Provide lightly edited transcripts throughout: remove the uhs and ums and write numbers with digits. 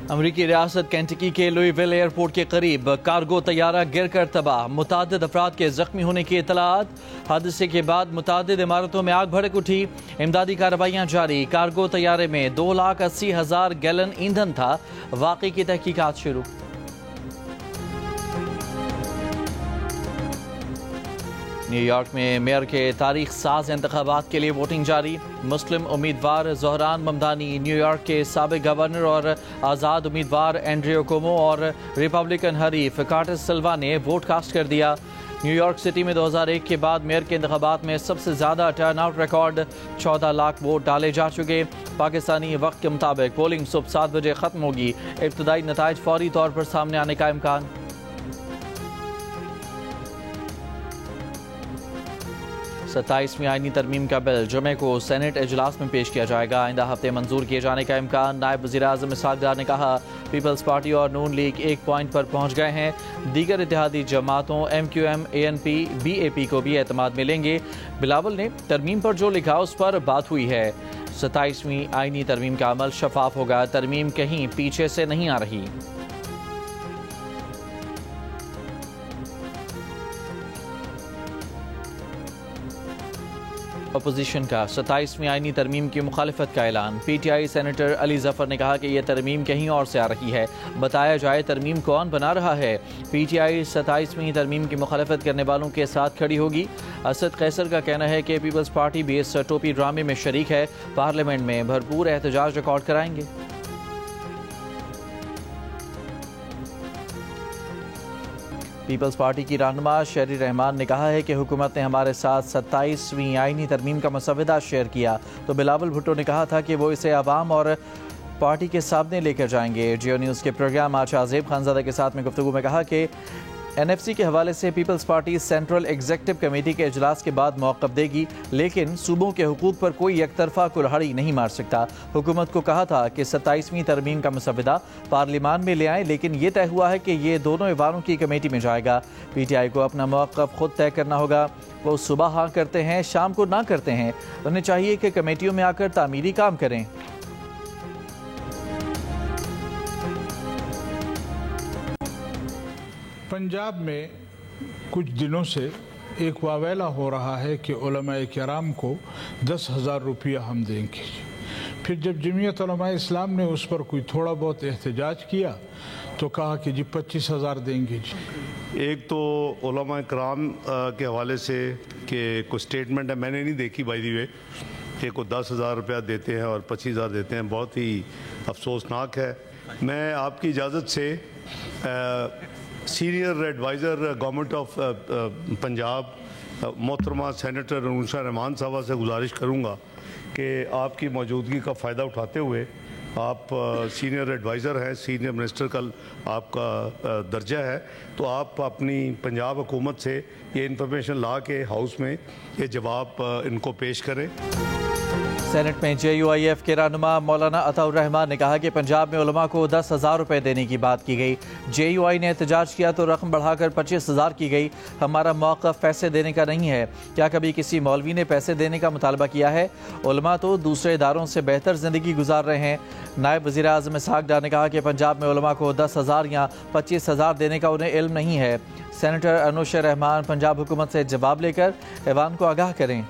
امریکی ریاست کینٹکی کے لوئیویل ایئرپورٹ کے قریب کارگو طیارہ گر کر تباہ، متعدد افراد کے زخمی ہونے کی اطلاعات۔ حادثے کے بعد متعدد عمارتوں میں آگ بھڑک اٹھی، امدادی کارروائیاں جاری۔ کارگو طیارے میں 2,80,000 گیلن ایندھن تھا۔ واقعے کی تحقیقات شروع۔ نیو یارک میں میئر کے تاریخ ساز انتخابات کے لیے ووٹنگ جاری۔ مسلم امیدوار زہران ممدانی، نیو یارک کے سابق گورنر اور آزاد امیدوار اینڈریو کومو اور ریپبلکن حریف کارٹر سلوا نے ووٹ کاسٹ کر دیا۔ نیو یارک سٹی میں 2001 کے بعد میئر کے انتخابات میں سب سے زیادہ turn out record, 14 lakh vote ڈالے جا چکے۔ پاکستانی وقت کے مطابق پولنگ صبح 7 بجے ختم ہوگی۔ ابتدائی نتائج فوری طور پر سامنے آنے کا امکان۔ 27ویں آئینی ترمیم کا بل جمعے کو سینٹ اجلاس میں پیش کیا جائے گا۔ آئندہ ہفتے منظور کیے جانے کا امکان۔ نائب وزیر اعظم اسحاق ڈار نے کہا پیپلز پارٹی اور نون لیگ ایک پوائنٹ پر پہنچ گئے ہیں۔ دیگر اتحادی جماعتوں MQM ANP BAP کو بھی اعتماد ملیں گے۔ بلاول نے ترمیم پر جو لکھا اس پر بات ہوئی ہے۔ 27ویں آئینی ترمیم کا عمل شفاف ہوگا، ترمیم کہیں پیچھے سے نہیں آ رہی۔ اپوزیشن کا 27ویں آئینی ترمیم کی مخالفت کا اعلان۔ PTI سینیٹر علی ظفر نے کہا کہ یہ ترمیم کہیں اور سے آ رہی ہے، بتایا جائے ترمیم کون بنا رہا ہے۔ PTI 27ویں ترمیم کی مخالفت کرنے والوں کے ساتھ کھڑی ہوگی۔ اسد قیصر کا کہنا ہے کہ پیپلز پارٹی بھی اس ٹوپی ڈرامے میں شریک ہے، پارلیمنٹ میں بھرپور احتجاج ریکارڈ کرائیں گے۔ پیپلز پارٹی کی رہنما شہری رحمان نے کہا ہے کہ حکومت نے ہمارے ساتھ 27ویں آئینی ترمیم کا مسودہ شیئر کیا تو بلاول بھٹو نے کہا تھا کہ وہ اسے عوام اور پارٹی کے سامنے لے کر جائیں گے۔ جیو نیوز کے پروگرام آج عزیب خانزادہ کے ساتھ میں گفتگو میں کہا کہ NFC کے حوالے سے Peoples Party central executive committee کے اجلاس کے بعد موقف دے گی، لیکن صوبوں کے حقوق پر کوئی یک طرفہ کلہاڑی نہیں مار سکتا۔ حکومت کو کہا تھا کہ 27ویں ترمیم کا مسودہ پارلیمان میں لے آئیں، لیکن یہ طے ہوا ہے کہ یہ دونوں ایوانوں کی کمیٹی میں جائے گا۔ PTI کو اپنا موقف خود طے کرنا ہوگا۔ وہ صبح ہاں کرتے ہیں، شام کو نہ کرتے ہیں۔ انہیں چاہیے کہ کمیٹیوں میں آ کر تعمیری کام کریں۔ پنجاب میں کچھ دنوں سے ایک واویلا ہو رہا ہے کہ علماء کرام کو 10,000 روپیہ ہم دیں گے۔ پھر جب جمعیت علماء اسلام نے اس پر کوئی تھوڑا بہت احتجاج کیا تو کہا کہ جی 25,000 دیں گے جی۔ ایک تو علماء کرام کے حوالے سے کہ کوئی سٹیٹمنٹ ہے، میں نے نہیں دیکھی بائی دی وے، کہ کوئی 10,000 روپیہ دیتے ہیں اور 25,000 دیتے ہیں، بہت ہی افسوسناک ہے۔ میں آپ کی اجازت سے senior adviser government of Punjab محترمہ سینیٹر انوشا رحمان صاحبہ سے گزارش کروں گا کہ آپ کی موجودگی کا فائدہ اٹھاتے ہوئے، آپ سینئر ایڈوائزر ہیں، سینئر منسٹر کا آپ کا درجہ ہے، تو آپ اپنی پنجاب حکومت سے یہ انفارمیشن لا کے ہاؤس میں یہ جواب ان کو پیش کریں۔ سینٹ میں JUIF کے رہنما مولانا عطاء الرحمان نے کہا کہ پنجاب میں علماء کو 10,000 روپے دینے کی بات کی گئی۔ JUI نے احتجاج کیا تو رقم بڑھا کر 25,000 کی گئی۔ ہمارا موقف پیسے دینے کا نہیں ہے۔ کیا کبھی کسی مولوی نے پیسے دینے کا مطالبہ کیا ہے؟ علماء تو دوسرے اداروں سے بہتر زندگی گزار رہے ہیں۔ نائب وزیر اعظم اسحاق ڈار نے کہا کہ پنجاب میں علماء کو 10,000 یا 25,000 دینے کا انہیں علم نہیں ہے۔ سینیٹر انوشا رحمان پنجاب حکومت سے جواب لے کر ایوان کو آگاہ کریں۔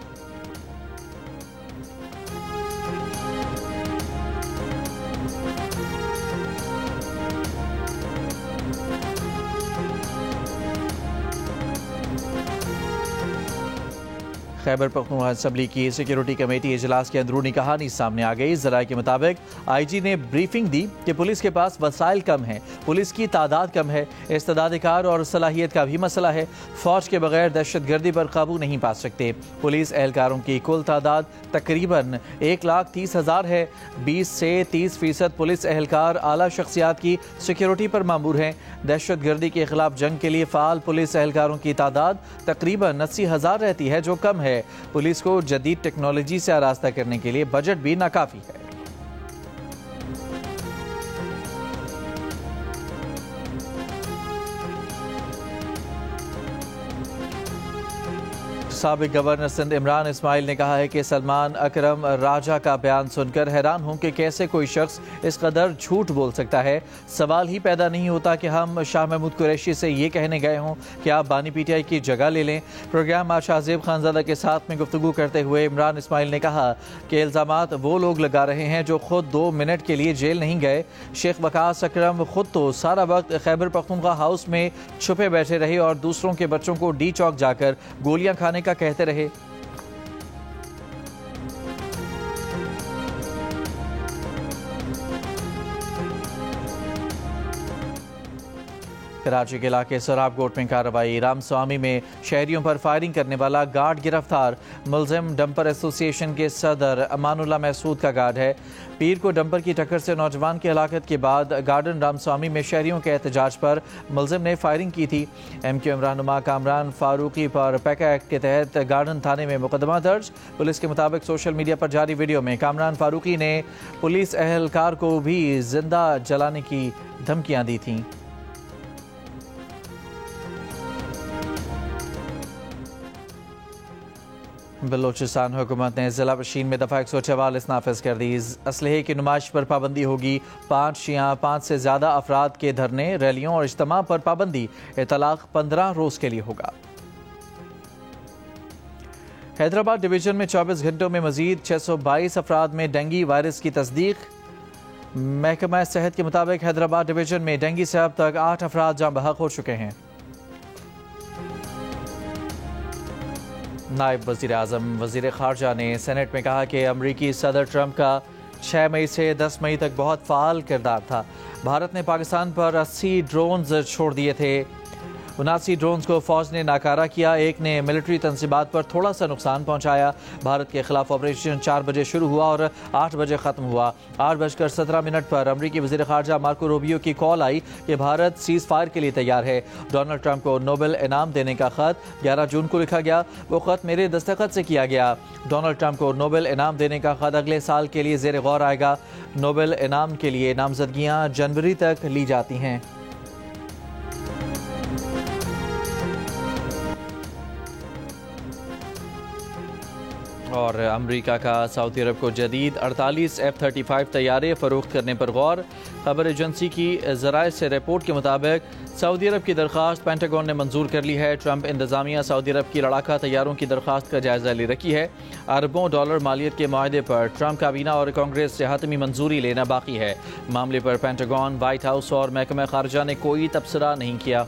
خیبر پختونخوا اسمبلی کی سیکیورٹی کمیٹی اجلاس کی اندرونی کہانی سامنے آ گئی۔ ذرائع کے مطابق IG نے بریفنگ دی کہ پولیس کے پاس وسائل کم ہیں، پولیس کی تعداد کم ہے، استعداد کار اور صلاحیت کا بھی مسئلہ ہے، فوج کے بغیر دہشت گردی پر قابو نہیں پا سکتے۔ پولیس اہلکاروں کی کل تعداد تقریباً 1,30,000 ہے۔ 20 سے 30% پولیس اہلکار اعلیٰ شخصیات کی سیکیورٹی پر مامور ہیں۔ دہشت گردی کے خلاف جنگ کے لیے فعال پولیس اہلکاروں کی تعداد تقریباً 80,000 رہتی ہے، جو کم ہے۔ پولیس کو جدید ٹیکنالوجی سے آراستہ کرنے کے لیے بجٹ بھی ناکافی ہے۔ سابق گورنر سندھ عمران اسماعیل نے کہا ہے کہ سلمان اکرم راجہ کا بیان سن کر حیران ہوں کہ کیسے کوئی شخص اس قدر جھوٹ بول سکتا ہے۔ سوال ہی پیدا نہیں ہوتا کہ ہم شاہ محمود قریشی سے یہ کہنے گئے ہوں کہ آپ بانی پی ٹی آئی کی جگہ لے لیں۔ پروگرام بادشاہ زیب خانزادہ کے ساتھ میں گفتگو کرتے ہوئے عمران اسماعیل نے کہا کہ الزامات وہ لوگ لگا رہے ہیں جو خود 2 منٹ کے لیے جیل نہیں گئے۔ شیخ وقاص اکرم خود تو سارا وقت خیبر پختونخوا ہاؤس میں چھپے بیٹھے رہے اور دوسروں کے بچوں کو ڈی چوک جا کر گولیاں کھانے کا کہتے رہے۔ کراچی کے علاقے سراب کوٹ میں کارروائی۔ رام سوامی میں شہریوں پر فائرنگ کرنے والا گارڈ گرفتار۔ ملزم ڈمپر ایسوسی ایشن کے صدر امان اللہ محسود کا گارڈ ہے۔ پیر کو ڈمپر کی ٹکر سے نوجوان کی ہلاکت کے بعد گارڈن رام سوامی میں شہریوں کے احتجاج پر ملزم نے فائرنگ کی تھی۔ ایم کیو ایم رہنما کامران فاروقی پر پیکا ایکٹ کے تحت گارڈن تھانے میں مقدمہ درج۔ پولیس کے مطابق سوشل میڈیا پر جاری ویڈیو میں کامران فاروقی نے پولیس اہلکار کو بھی زندہ جلانے کی دھمکیاں دی تھیں۔ بلوچستان حکومت نے ضلع پشین میں دفعہ 144 نافذ کر دی۔ اسلحے کی نمائش پر پابندی ہوگی۔ 5 یا 5 سے زیادہ افراد کے دھرنے، ریلیوں اور اجتماع پر پابندی۔ اطلاق 15 روز کے لیے ہوگا۔ حیدرآباد ڈویژن میں 24 گھنٹوں میں مزید 622 افراد میں ڈینگی وائرس کی تصدیق۔ محکمہ صحت کے مطابق حیدرآباد ڈویژن میں ڈینگی سے اب تک 8 افراد جاں بحق ہو چکے ہیں۔ نائب وزیر اعظم وزیر خارجہ نے سینیٹ میں کہا کہ امریکی صدر ٹرمپ کا 6 مئی سے 10 مئی تک بہت فعال کردار تھا۔ بھارت نے پاکستان پر 80 ڈرونز چھوڑ دیے تھے۔ 79 ڈرونز کو فوج نے ناکارہ کیا، ایک نے ملٹری تنصیبات پر تھوڑا سا نقصان پہنچایا۔ بھارت کے خلاف آپریشن 4 بجے شروع ہوا اور 8 بجے ختم ہوا۔ 8:17 پر امریکی وزیر خارجہ مارکو روبیو کی کال آئی کہ بھارت سیز فائر کے لیے تیار ہے۔ ڈونلڈ ٹرمپ کو نوبل انعام دینے کا خط 11 جون کو لکھا گیا۔ وہ خط میرے دستخط سے کیا گیا۔ ڈونلڈ ٹرمپ کو نوبل انعام دینے کا خط اگلے سال کے لیے زیر غور آئے گا۔ نوبل انعام کے لیے نامزدگیاں جنوری تک لی جاتی ہیں۔ اور امریکہ کا سعودی عرب کو جدید 48 F-35 طیارے فروخت کرنے پر غور۔ خبر ایجنسی کی ذرائع سے رپورٹ کے مطابق سعودی عرب کی درخواست پینٹاگون نے منظور کر لی ہے۔ ٹرمپ انتظامیہ سعودی عرب کی لڑاکا طیاروں کی درخواست کا جائزہ لے رکھی ہے۔ اربوں ڈالر مالیت کے معاہدے پر ٹرمپ کابینہ اور کانگریس سے حتمی منظوری لینا باقی ہے۔ معاملے پر پینٹاگون، وائٹ ہاؤس اور محکمہ خارجہ نے کوئی تبصرہ نہیں کیا۔